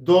2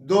2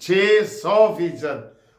600%,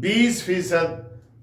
20%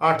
8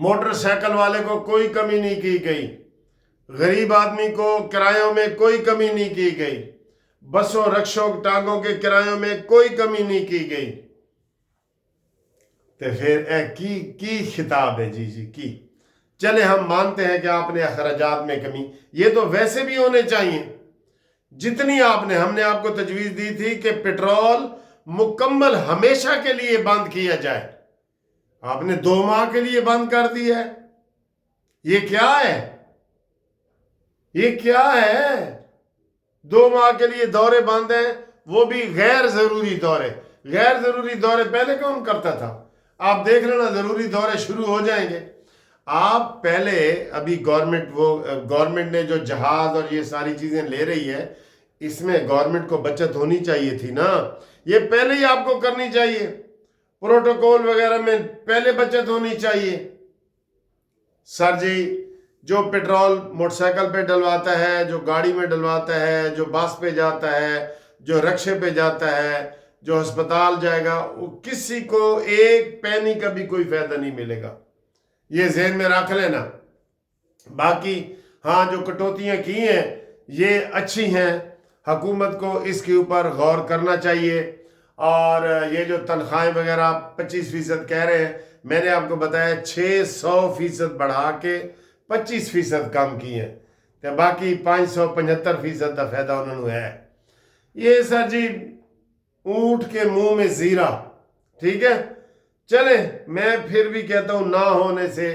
motor cycle والے کو کوئی کمی نہیں کی گئی، غریب آدمی کو کرایوں میں کوئی کمی نہیں کی گئی، بسوں رکشوں ٹانگوں کے کرایوں میں کوئی کمی نہیں کی گئی۔ تو پھر کی خطاب ہے جی کی چلے ہم مانتے ہیں کہ آپ نے اخراجات میں کمی، یہ تو ویسے بھی ہونے چاہیے جتنی ہم نے آپ کو تجویز دی تھی کہ پیٹرول مکمل ہمیشہ کے لیے بند کیا جائے، آپ نے 2 ماہ کے لیے بند کر دیا ہے۔ یہ کیا ہے؟ یہ کیا ہے؟ 2 ماہ کے لیے دورے بند ہیں، وہ بھی غیر ضروری دورے۔ غیر ضروری دورے پہلے کون کرتا تھا؟ آپ دیکھ لینا، ضروری دورے شروع ہو جائیں گے۔ آپ پہلے ابھی گورنمنٹ نے جو جہاز اور یہ ساری چیزیں لے رہی ہے، اس میں گورنمنٹ کو بچت ہونی چاہیے تھی نا، یہ پہلے ہی آپ کو کرنی چاہیے، پروٹوکول وغیرہ میں پہلے بچت ہونی چاہیے۔ سر جی جو پیٹرول موٹر سائیکل پہ ڈلواتا ہے، جو گاڑی میں ڈلواتا ہے، جو بس پہ جاتا ہے، جو رکشے پہ جاتا ہے، جو ہسپتال جائے گا، وہ کسی کو ایک پینی کا بھی کوئی فائدہ نہیں ملے گا، یہ ذہن میں رکھ لینا۔ باقی ہاں جو کٹوتیاں کی ہیں یہ اچھی ہیں، حکومت کو اس کے اوپر غور کرنا چاہیے۔ اور یہ جو تنخواہیں وغیرہ 25% کہہ رہے ہیں، میں نے آپ کو بتایا 600% بڑھا کے 25% کم کی ہیں، تو باقی 575% کا فائدہ انہوں نے ہے۔ یہ سر جی اونٹ کے منہ میں زیرہ، ٹھیک ہے۔ چلے میں پھر بھی کہتا ہوں نہ ہونے سے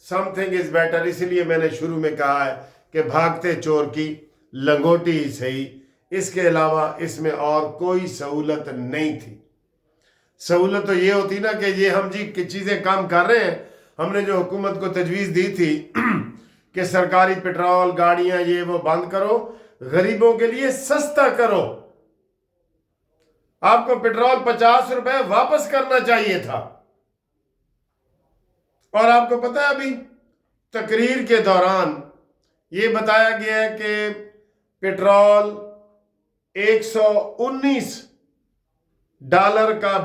something is better، اسی لیے میں نے شروع میں کہا ہے کہ بھاگتے چور کی لنگوٹی ہی صحیح، اس کے علاوہ اس میں اور کوئی سہولت نہیں تھی۔ سہولت تو یہ ہوتی نا کہ یہ ہم جی چیزیں کام کر رہے ہیں، ہم نے جو حکومت کو تجویز دی تھی کہ سرکاری پیٹرول گاڑیاں یہ وہ بند کرو، غریبوں کے لیے سستا کرو، آپ کو پیٹرول 50 روپے واپس کرنا چاہیے تھا۔ اور آپ کو پتہ ہے ابھی تقریر کے دوران یہ بتایا گیا ہے کہ پیٹرول $119 کا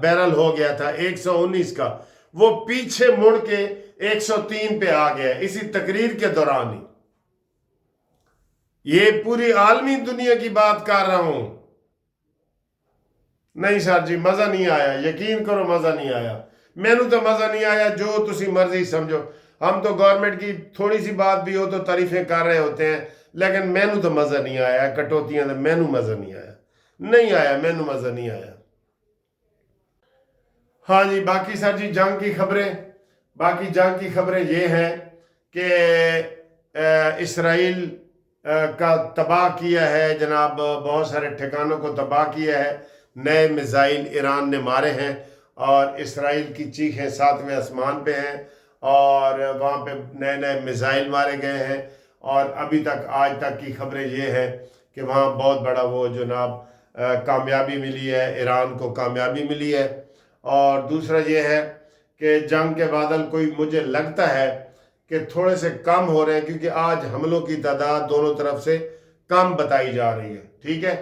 بیرل ہو گیا تھا، 119 کا، وہ پیچھے مڑ کے 103 پہ آ گیا اسی تقریر کے دوران ہی۔ یہ پوری عالمی دنیا کی بات کر رہا ہوں۔ نہیں سر جی مزہ نہیں آیا، یقین کرو مزہ نہیں آیا، مینو تو مزہ نہیں آیا، جو تسی مرضی سمجھو۔ ہم تو گورنمنٹ کی تھوڑی سی بات بھی ہو تو تعریفیں کر رہے ہوتے ہیں، لیکن مینو تو مزہ نہیں آیا، کٹوتیاں تو مینو مزہ نہیں آیا، مینو مزہ نہیں آیا۔ ہاں جی باقی سر جی جنگ کی خبریں یہ ہیں کہ اسرائیل کا تباہ کیا ہے جناب، بہت سارے ٹھکانوں کو تباہ کیا ہے، نئے میزائل ایران نے مارے ہیں، اور اسرائیل کی چیخیں 7ویں آسمان پہ ہیں، اور وہاں پہ نئے میزائل مارے گئے ہیں۔ اور ابھی تک آج تک کی خبریں یہ ہیں کہ وہاں بہت بڑا وہ جناب کامیابی ملی ہے، ایران کو کامیابی ملی ہے۔ اور دوسرا یہ ہے کہ جنگ کے بادل کوئی مجھے لگتا ہے کہ تھوڑے سے کم ہو رہے ہیں، کیونکہ آج حملوں کی تعداد دونوں طرف سے کم بتائی جا رہی ہے، ٹھیک ہے۔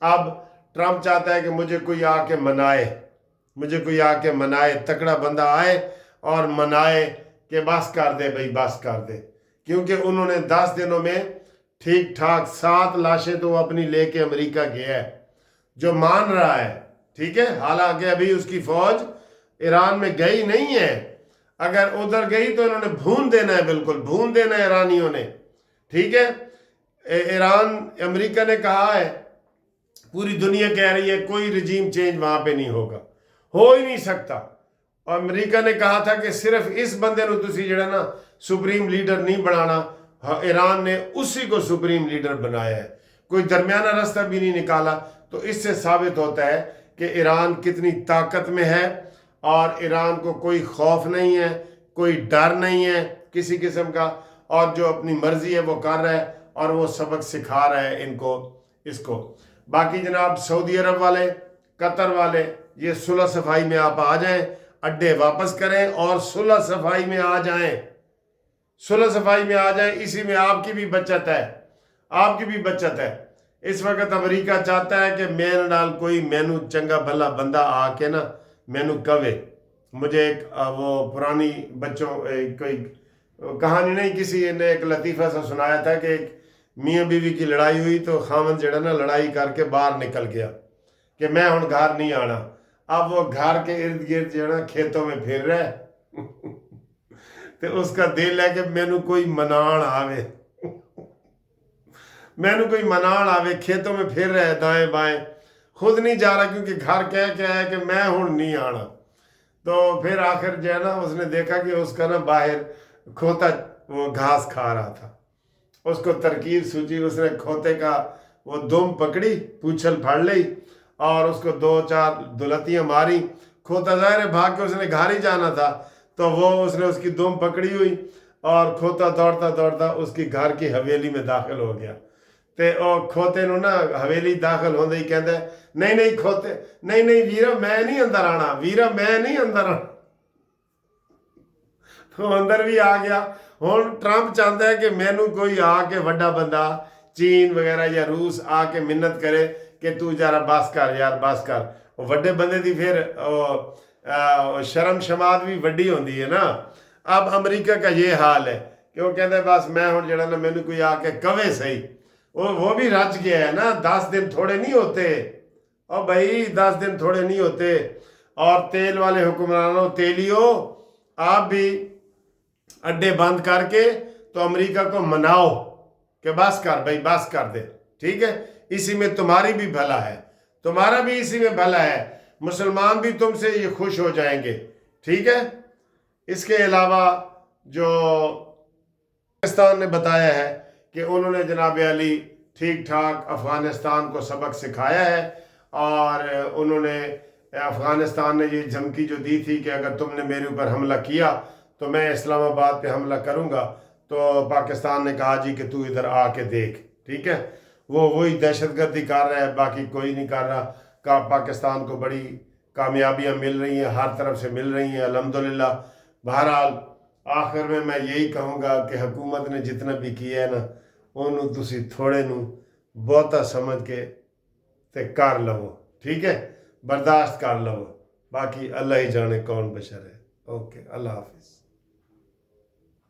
اب ٹرمپ چاہتا ہے کہ مجھے کوئی آ کے منائے، تکڑا بندہ آئے اور منائے کہ بس کر دے بھائی، بس کر دے، کیونکہ انہوں نے 10 دنوں میں ٹھیک ٹھاک 7 لاشیں تو وہ اپنی لے کے امریکہ گیا ہے، جو مان رہا ہے، ٹھیک ہے۔ حالانکہ ابھی اس کی فوج ایران میں گئی نہیں ہے، اگر ادھر گئی تو انہوں نے بھون دینا ہے، بالکل بھون دینا ہے ایرانیوں نے، ٹھیک ہے۔ امریکہ نے کہا ہے، پوری دنیا کہہ رہی ہے کوئی رجیم چینج وہاں پہ نہیں ہوگا، ہو ہی نہیں سکتا۔ اور امریکہ نے کہا تھا کہ صرف اس بندے نو تسی جڑا نا سپریم لیڈر نہیں بنانا، ایران نے اسی کو سپریم لیڈر بنایا ہے، کوئی درمیانہ راستہ بھی نہیں نکالا۔ تو اس سے ثابت ہوتا ہے کہ ایران کتنی طاقت میں ہے، اور ایران کو کوئی خوف نہیں ہے، کوئی ڈر نہیں ہے کسی قسم کا، اور جو اپنی مرضی ہے وہ کر رہا ہے، اور وہ سبق سکھا رہا ہے اس کو۔ باقی جناب سعودی عرب والے، قطر والے، یہ صلح صفائی میں آپ آ جائیں، اڈے واپس کریں اور صلح صفائی میں آ جائیں، اسی میں آپ کی بھی بچت ہے۔ اس وقت امریکہ چاہتا ہے کہ میرے نال کوئی مینو چنگا بھلا بندہ آ کے نا مینو کہے مجھے ایک وہ پرانی بچوں کوئی کہانی نہیں، کسی نے ایک لطیفہ سا سنایا تھا کہ ایک میاں بیوی کی لڑائی ہوئی تو خاوند جڑا نا لڑائی کر کے باہر نکل گیا کہ میں ہن گھر نہیں آنا۔ اب وہ گھر کے ارد گرد جو ہے نا کھیتوں میں پھر رہا ہے تو اس کا دل ہے کہ مینو کوئی منان آوے، مینو کوئی منان آوے، کھیتوں میں پھر رہا ہے دائیں بائیں، خود نہیں جا رہا کیونکہ گھر کہہ کے آیا کہ میں ہن نہیں آنا۔ تو پھر آخر جو ہے نا اس نے دیکھا کہ اس کا نا باہر کھوتا وہ گھاس کھا رہا تھا، اس کو ترکیب سوچی، اس نے کھوتے کا وہ دم پکڑی، پوچھل پھڑ لی اور اس کو 2-4 دلتیاں ماری۔ کھوتا ظاہر ہے بھاگ کے اس نے گھر ہی جانا تھا، تو وہ اس نے اس کی دم پکڑی ہوئی اور کھوتا دوڑتا دوڑتا اس کی گھر کی حویلی میں داخل ہو گیا۔ تے او کھوتے نو نا حویلی داخل ہوندے ہی کہندا ہے نہیں نہیں کھوتے، نہیں نہیں ویرا میں نہیں اندر آنا، ویرا میں نہیں اندر آنا۔ تو اندر بھی آ گیا۔ ہن ٹرمپ چاہتا ہے کہ مینو کوئی آ کے وڈا بندہ چین وغیرہ یا روس آ کے منت کرے کہ تو ذرا بس کر یار بس کر۔ وہ وڈے بندے دی پھر شرم شماد بھی وڈی ہوندی ہے نا۔ اب امریکہ کا یہ حال ہے کہ وہ کہتا ہے بس میں ہن جڑا نا مینو کوئی آ کے کہے صحیح۔ وہ بھی رج گیا ہے نا، 10 دن تھوڑے نہیں ہوتے، اور بھائی 10 دن تھوڑے نہیں ہوتے۔ اور تیل والے حکمرانوں، تیلیو آپ بھی اڈے بند کر کے تو امریکہ کو مناؤ کہ بس کر بھائی بس کر دے، ٹھیک ہے؟ اسی میں تمہاری بھی بھلا ہے، تمہارا بھی اسی میں بھلا ہے، مسلمان بھی تم سے یہ خوش ہو جائیں گے، ٹھیک ہے؟ اس کے علاوہ جو پاکستان نے بتایا ہے کہ انہوں نے جناب علی ٹھیک ٹھاک افغانستان کو سبق سکھایا ہے، اور انہوں نے افغانستان نے یہ دھمکی جو دی تھی کہ اگر تم نے میرے اوپر حملہ کیا تو میں اسلام آباد پہ حملہ کروں گا، تو پاکستان نے کہا جی کہ تو ادھر آ کے دیکھ، ٹھیک ہے؟ وہی دہشت گردی کر رہا ہے، باقی کوئی نہیں کر رہا۔ پاکستان کو بڑی کامیابیاں مل رہی ہیں، ہر طرف سے مل رہی ہیں الحمدللہ۔ بہرحال آخر میں یہی کہوں گا کہ حکومت نے جتنا بھی کیا ہے نا انہوں تسی تھوڑے نو بہتا سمجھ کے تے کر لو، ٹھیک ہے؟ برداشت کر لو، باقی اللہ ہی جانے کون بشر ہے۔ اوکے، اللہ حافظ۔